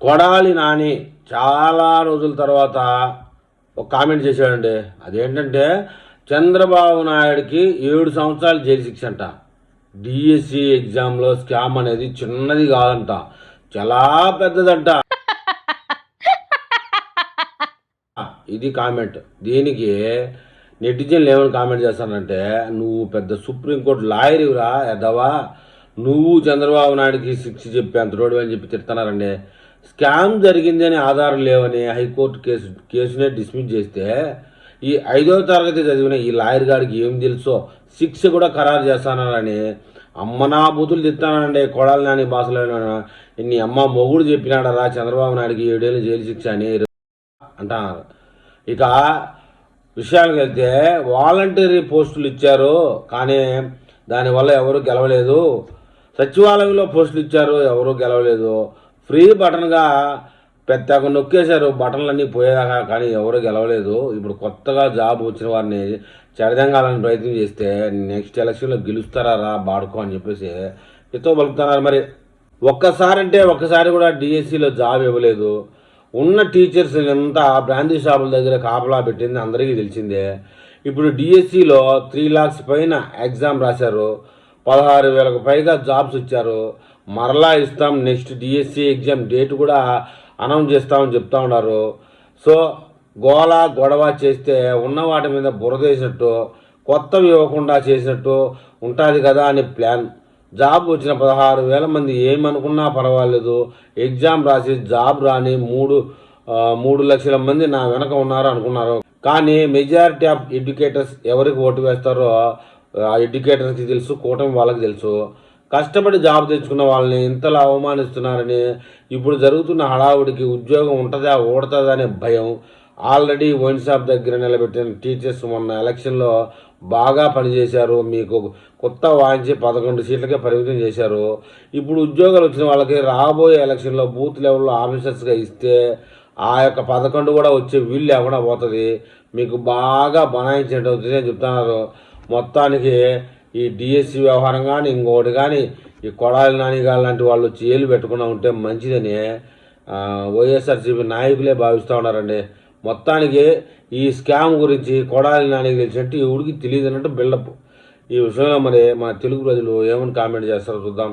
కొడాలి నాని చాలా రోజుల తర్వాత ఒక కామెంట్ చేశాడండి. అదేంటంటే చంద్రబాబు నాయుడికి 7 సంవత్సరాలు జైలు శిక్ష అంట. డిఎస్సి ఎగ్జామ్లో స్కామ్ అనేది చిన్నది కాదంట, చాలా పెద్దదంట. ఇది కామెంట్. దీనికి నెటిజన్లు ఏమని కామెంట్ చేస్తానంటే, నువ్వు పెద్ద సుప్రీంకోర్టు లాయర్రా ఎదవా, నువ్వు చంద్రబాబు నాయుడికి శిక్ష చెప్పేంత రోడ్డు అని చెప్పి తిడతారండి. స్కామ్ జరిగింది అని ఆధారం లేవని హైకోర్టు కేసునే డిస్మిస్ చేస్తే ఈ 5వ తరగతి చదివిన ఈ లాయర్ గారికి ఏం తెలుసో శిక్ష కూడా ఖరారు చేస్తానని అమ్మనా బూతులు తిట్టానండి. కొడాలి నాని భాషలో ఇన్ని అమ్మ మొగుడు చెప్పినాడరా చంద్రబాబు నాయుడికి 7 ఏళ్ళు జైలు శిక్ష అని అంటున్నారు. ఇక విషయానికి వెళ్తే వాలంటరీ పోస్టులు ఇచ్చారు కానీ దానివల్ల ఎవరు గెలవలేదు. సచివాలయంలో పోస్టులు ఇచ్చారు, ఎవరు గెలవలేదు. ఫ్రీ బటన్గా పెద్దగా నొక్కేశారు, బటన్లన్నీ పోయేదాకా, కానీ ఎవరు గెలవలేదు. ఇప్పుడు కొత్తగా జాబ్ వచ్చిన వారిని చెడదెంగాలని ప్రయత్నం చేస్తే నెక్స్ట్ ఎలక్షన్లో గెలుస్తారా రా బాడుకో అని చెప్పేసి ఎత్తో పలుకుతున్నారు. మరి ఒక్కసారి కూడా డిఎస్సిలో జాబ్ ఇవ్వలేదు. ఉన్న టీచర్స్ అంతా బ్రాందీ షాపుల దగ్గర కాపలా పెట్టింది అందరికీ తెలిసిందే. ఇప్పుడు డిఎస్సిలో 3 lakhs పైన ఎగ్జామ్ రాశారు, 16,000కు పైగా జాబ్స్ ఇచ్చారు. మరలా ఇస్తాం, నెక్స్ట్ డిఎస్సి ఎగ్జామ్ డేట్ కూడా అనౌన్స్ చేస్తామని చెప్తా ఉన్నారు. సో గొడవ చేస్తే ఉన్న వాటి మీద బురదేసినట్టు, కొత్తవి ఇవ్వకుండా చేసినట్టు ఉంటుంది కదా అని ప్లాన్. జాబ్ వచ్చిన 16,000 మంది ఏమనుకున్నా పర్వాలేదు, ఎగ్జామ్ రాసి జాబ్ రాని 3 లక్షల మంది నా వెనక ఉన్నారు అనుకున్నారు. కానీ మెజారిటీ ఆఫ్ ఎడ్యుకేటర్స్ ఎవరికి ఓటు వేస్తారో ఆ ఎడ్యుకేటర్స్కి తెలుసు, కూటమి వాళ్ళకి తెలుసు. కష్టపడి జాబ్ తెచ్చుకున్న వాళ్ళని ఇంతలా అవమానిస్తున్నారని, ఇప్పుడు జరుగుతున్న హడావుడికి ఉద్యోగం ఉంటుందా ఓడుతుందా అనే భయం. ఆల్రెడీ వైన్ షాప్ దగ్గర నిలబెట్టిన టీచర్స్ మొన్న ఎలక్షన్లో బాగా పనిచేశారు, మీకు కొత్త వాయించి 11 సీట్లకే పరిమితం చేశారు. ఇప్పుడు ఉద్యోగాలు వచ్చిన వాళ్ళకి రాబోయే ఎలక్షన్లో బూత్ లెవెల్లో ఆఫీసర్స్గా ఇస్తే ఆ యొక్క 11 కూడా వచ్చే వీళ్ళు లేకుండా పోతుంది, మీకు బాగా బనాయించినట్టు అవుతుంది అని చెప్తున్నారు. మొత్తానికి ఈ డిఎస్సి వ్యవహారం కానీ ఇంకోటి కానీ ఈ కొడాలి నాని గారు లాంటి వాళ్ళు చేలు పెట్టకుండా ఉంటే మంచిదని వైఎస్ఆర్సీపీ నాయకులే భావిస్తూ ఉన్నారండి. మొత్తానికి ఈ స్కామ్ గురించి కొడాలి నానికి తెలిసినట్టు ఎవడికి తెలియదు అన్నట్టు బిల్డప్. ఈ విషయంలో మరి మన తెలుగు ప్రజలు ఏమని కామెంట్ చేస్తారో చూద్దాం.